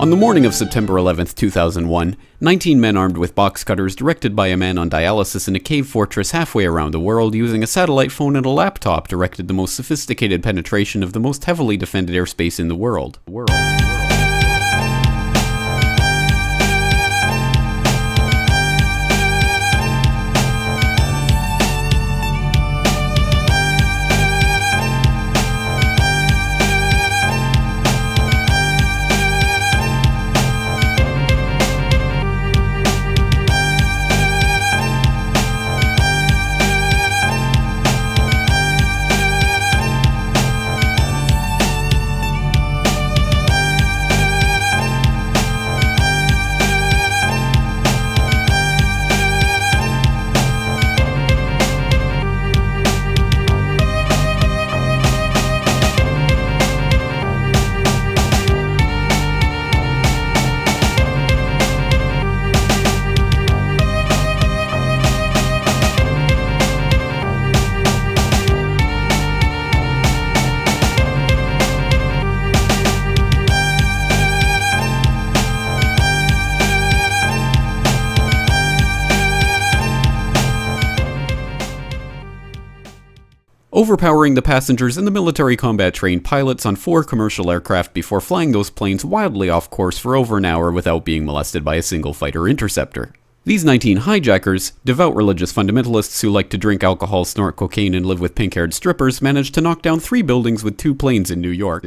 On the morning of September 11, 2001, 19 men armed with box cutters, directed by a man on dialysis in a cave fortress halfway around the world using a satellite phone and a laptop, directed the most sophisticated penetration of the most heavily defended airspace in the world. Overpowering the passengers and the military combat-trained pilots on 4 commercial aircraft before flying those planes wildly off course for over an hour without being molested by a single fighter interceptor. These 19 hijackers, devout religious fundamentalists who like to drink alcohol, snort cocaine, and live with pink-haired strippers, managed to knock down 3 buildings with 2 planes in New York.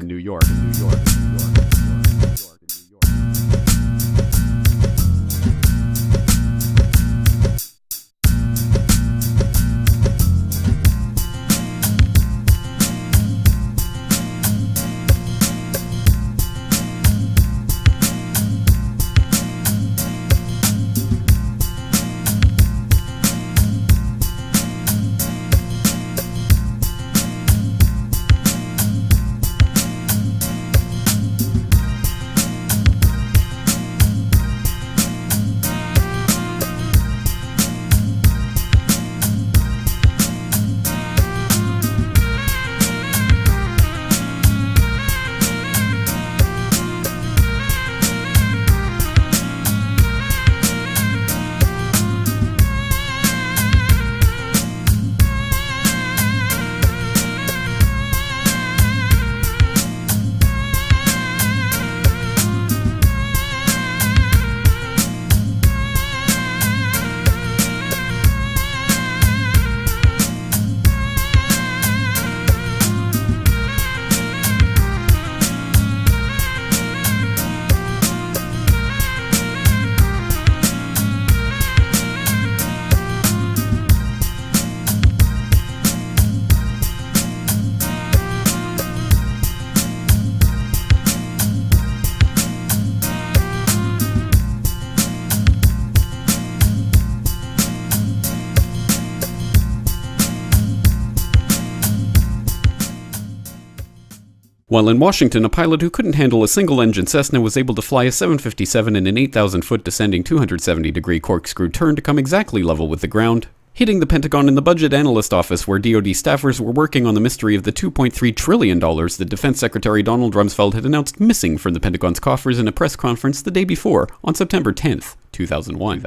While in Washington, a pilot who couldn't handle a single-engine Cessna was able to fly a 757 in an 8,000-foot descending 270-degree corkscrew turn to come exactly level with the ground, hitting the Pentagon in the budget analyst office where DoD staffers were working on the mystery of the $2.3 trillion that Defense Secretary Donald Rumsfeld had announced missing from the Pentagon's coffers in a press conference the day before, on September 10th, 2001.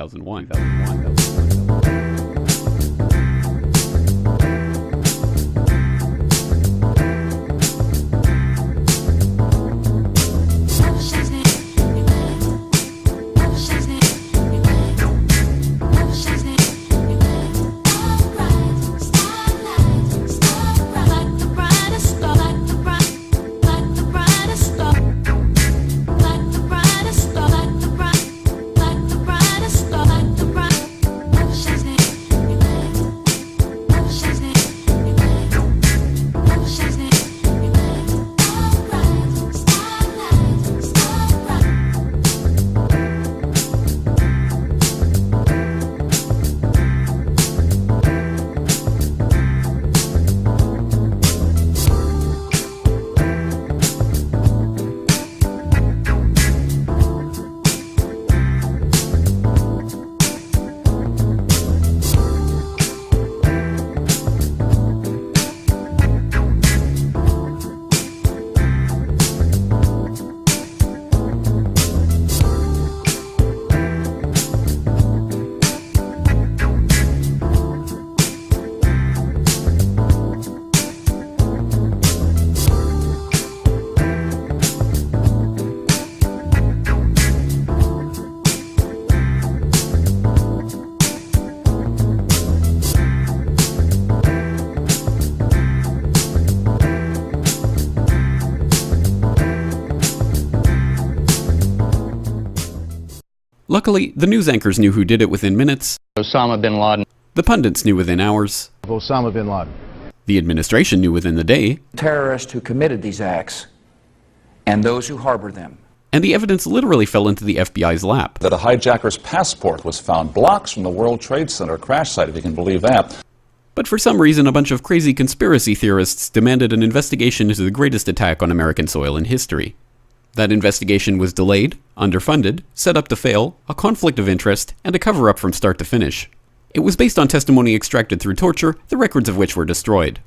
Luckily, the news anchors knew who did it within minutes. Osama bin Laden. The pundits knew within hours. Osama bin Laden. The administration knew within the day. Terrorists who committed these acts and those who harbored them. And the evidence literally fell into the FBI's lap. That a hijacker's passport was found blocks from the World Trade Center crash site, if you can believe that. But for some reason, a bunch of crazy conspiracy theorists demanded an investigation into the greatest attack on American soil in history. That investigation was delayed, underfunded, set up to fail, a conflict of interest, and a cover-up from start to finish. It was based on testimony extracted through torture, the records of which were destroyed.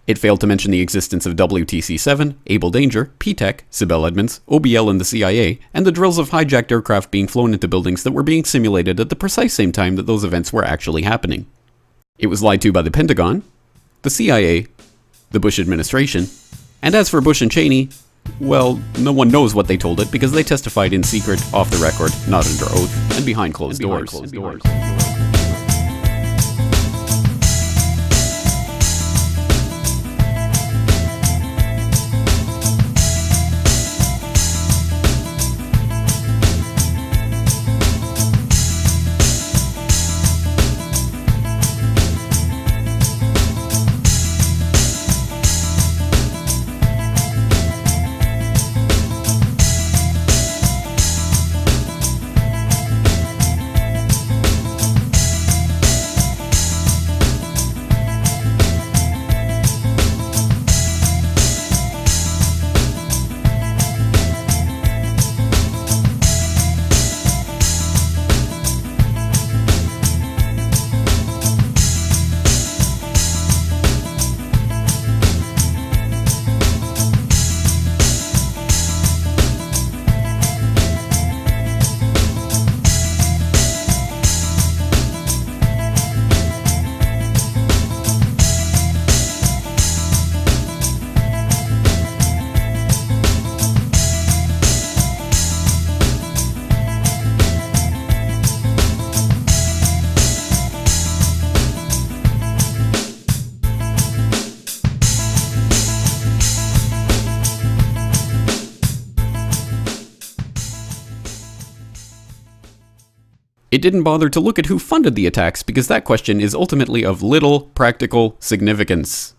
It failed to mention the existence of WTC-7, Able Danger, P-TECH, Sibel Edmonds, OBL and the CIA, and the drills of hijacked aircraft being flown into buildings that were being simulated at the precise same time that those events were actually happening. It was lied to by the Pentagon, the CIA, the Bush administration, and as for Bush and Cheney, well, no one knows what they told it because they testified in secret, off the record, not under oath, and behind closed doors. It didn't bother to look at who funded the attacks because that question is ultimately of little practical significance.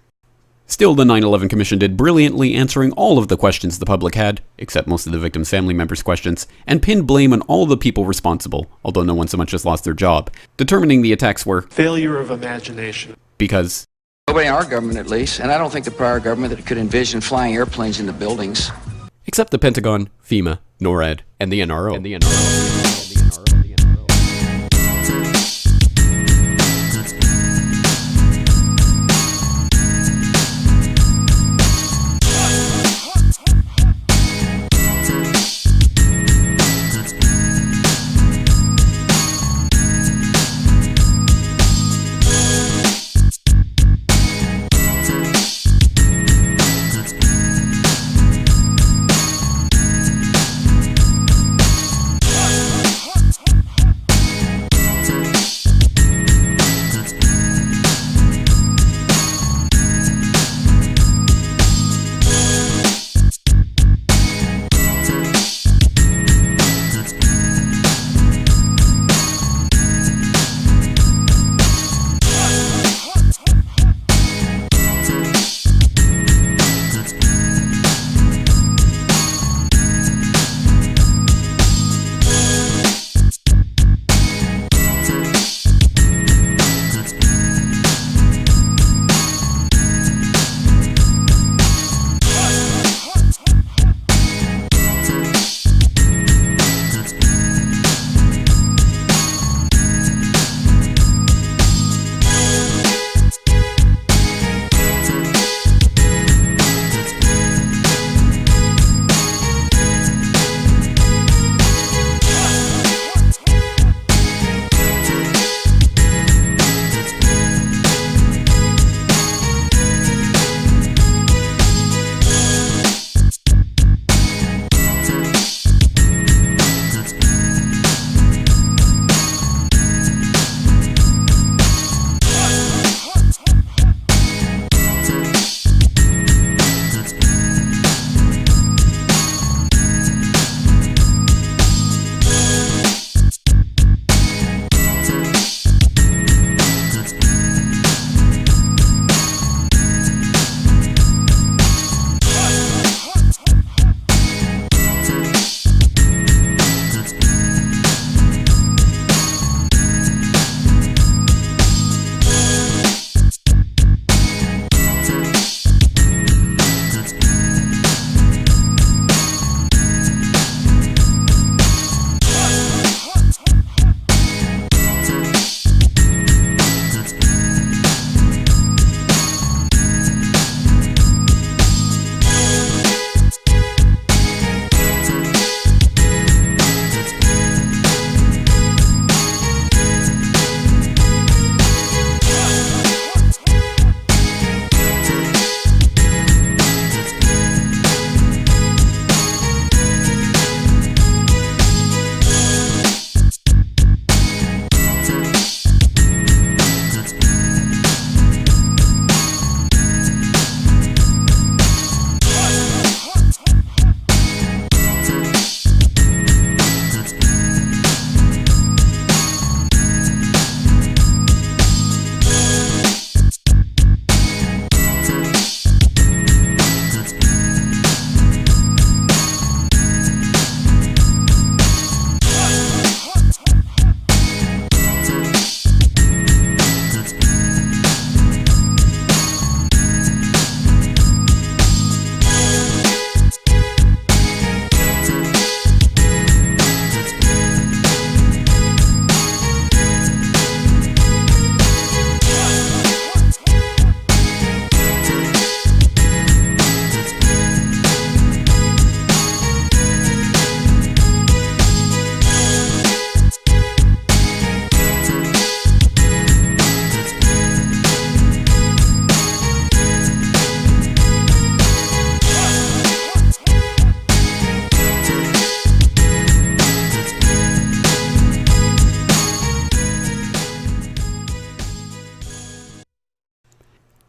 Still, the 9/11 Commission did brilliantly answering all of the questions the public had, except most of the victims' family members' questions, and pinned blame on all the people responsible, although no one so much as lost their job, determining the attacks were failure of imagination. Because Nobody in our government, at least, and I don't think the prior government that could envision flying airplanes into buildings. Except the Pentagon, FEMA, NORAD, and the NRO.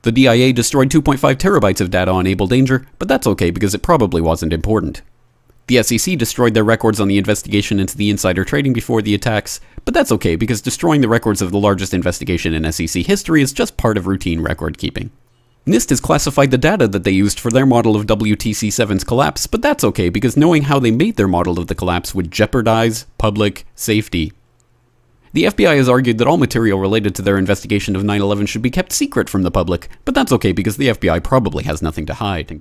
The DIA destroyed 2.5 terabytes of data on Able Danger, but that's okay because it probably wasn't important. The SEC destroyed their records on the investigation into the insider trading before the attacks, but that's okay because destroying the records of the largest investigation in SEC history is just part of routine record keeping. NIST has classified the data that they used for their model of WTC7's collapse, but that's okay because knowing how they made their model of the collapse would jeopardize public safety. The FBI has argued that all material related to their investigation of 9/11 should be kept secret from the public, but that's okay because the FBI probably has nothing to hide.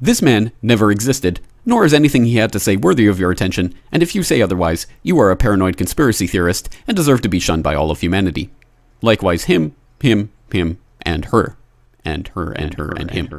This man never existed, nor is anything he had to say worthy of your attention, and if you say otherwise, you are a paranoid conspiracy theorist and deserve to be shunned by all of humanity. Likewise him, and her. And her, and her, and him.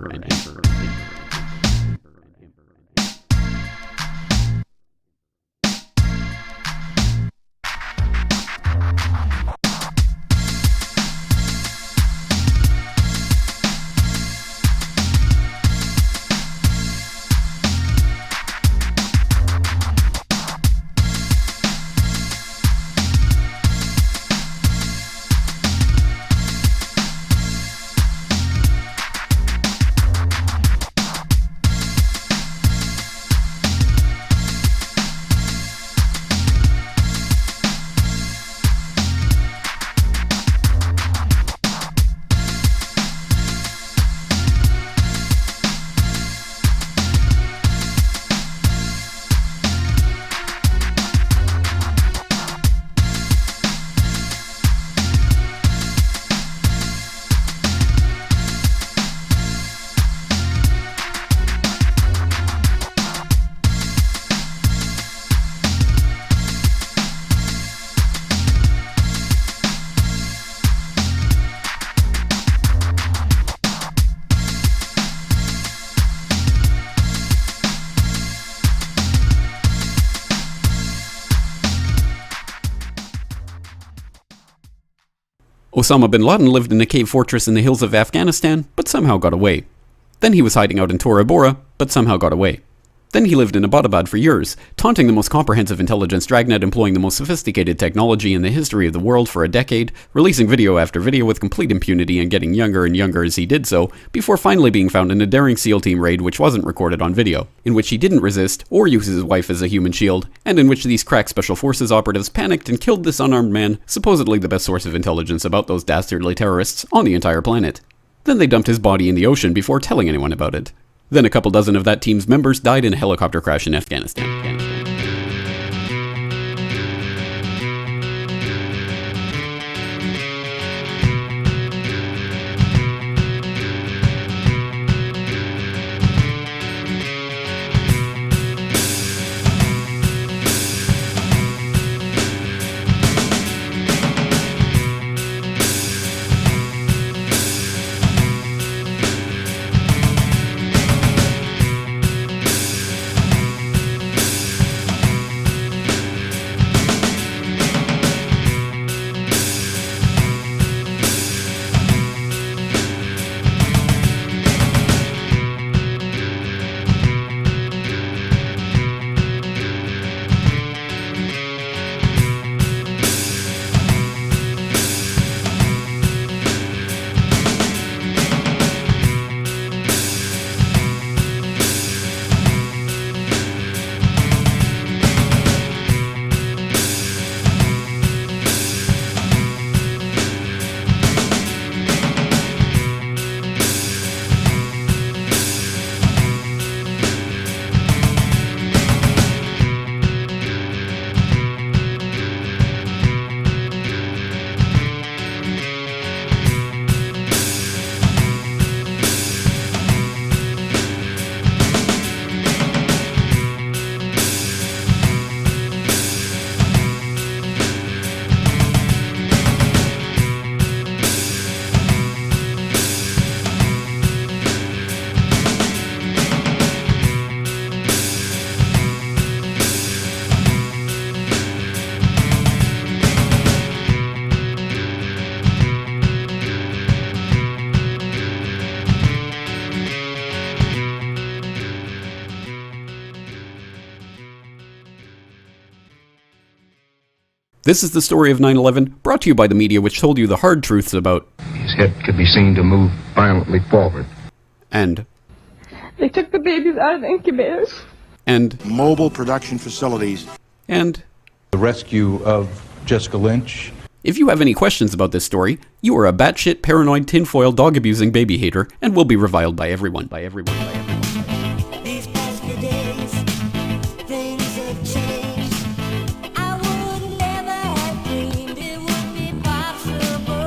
Osama bin Laden lived in a cave fortress in the hills of Afghanistan, but somehow got away. Then he was hiding out in Tora Bora, but somehow got away. Then he lived in Abbottabad for years, taunting the most comprehensive intelligence dragnet employing the most sophisticated technology in the history of the world for a decade, releasing video after video with complete impunity and getting younger and younger as he did so, before finally being found in a daring SEAL team raid which wasn't recorded on video, in which he didn't resist or use his wife as a human shield, and in which these crack Special Forces operatives panicked and killed this unarmed man, supposedly the best source of intelligence about those dastardly terrorists on the entire planet. Then they dumped his body in the ocean before telling anyone about it. Then a couple dozen of that team's members died in a helicopter crash in Afghanistan. This is the story of 9/11, brought to you by the media which told you the hard truths about... His head could be seen to move violently forward. And... They took the babies out of the incubators. And... Mobile production facilities. And... The rescue of Jessica Lynch. If you have any questions about this story, you are a batshit, paranoid, tinfoil, dog-abusing baby hater, and will be reviled by everyone. These past few days, things have changed. I would never have dreamed it would be possible.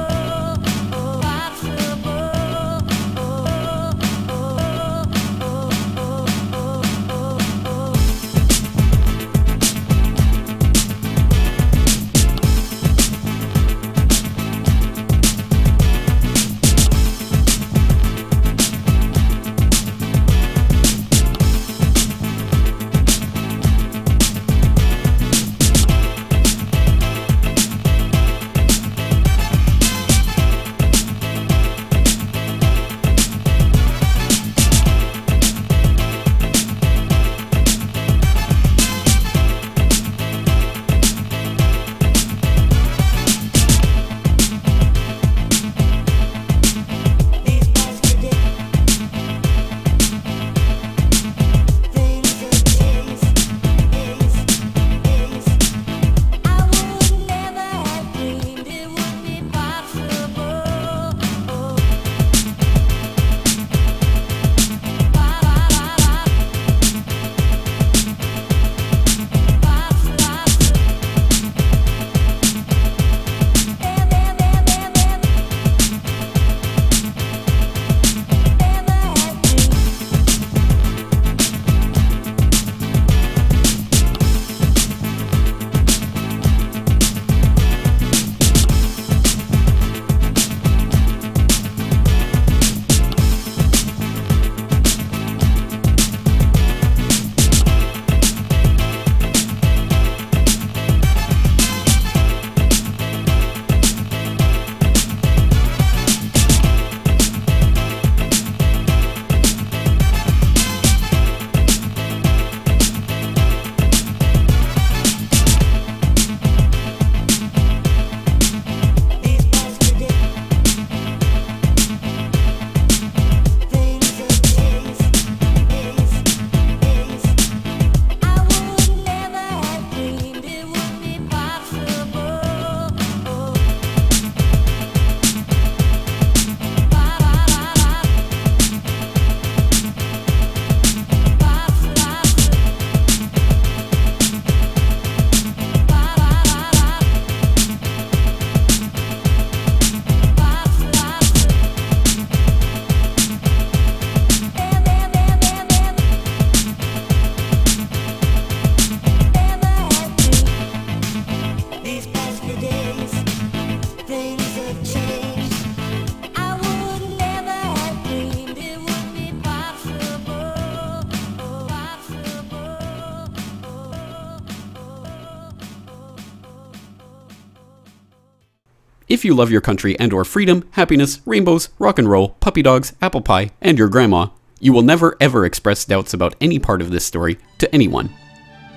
if you love your country and or freedom, happiness, rainbows, rock and roll, puppy dogs, apple pie, and your grandma, you will never ever express doubts about any part of this story to anyone.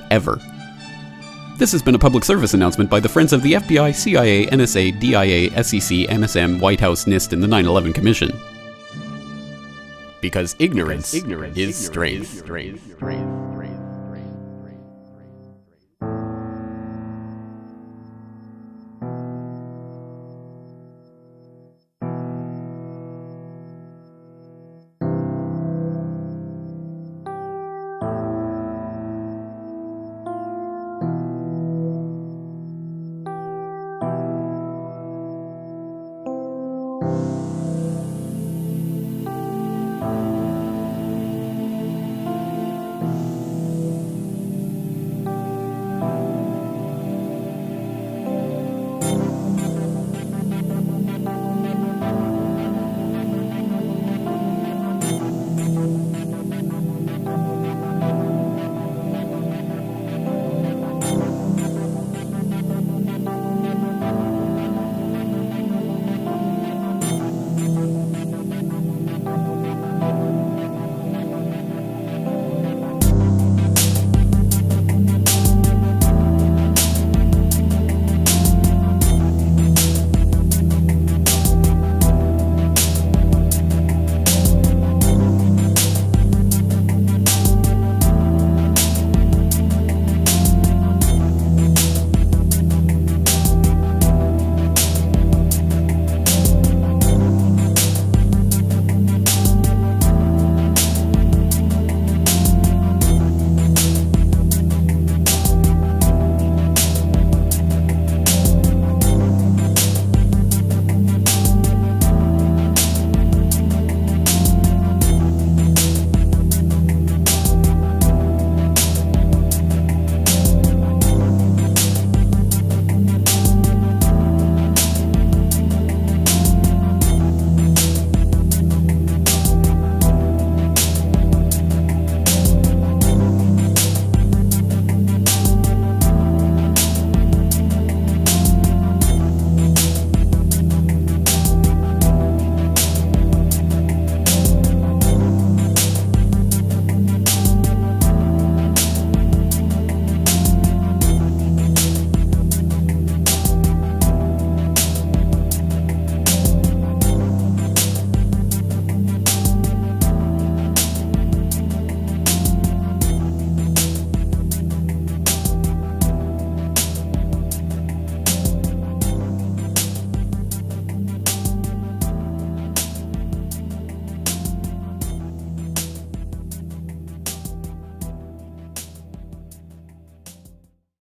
Ever. This has been a public service announcement by the Friends of the FBI, CIA, NSA, DIA, SEC, MSM, White House, NIST, and the 9/11 Commission. Because ignorance is strength.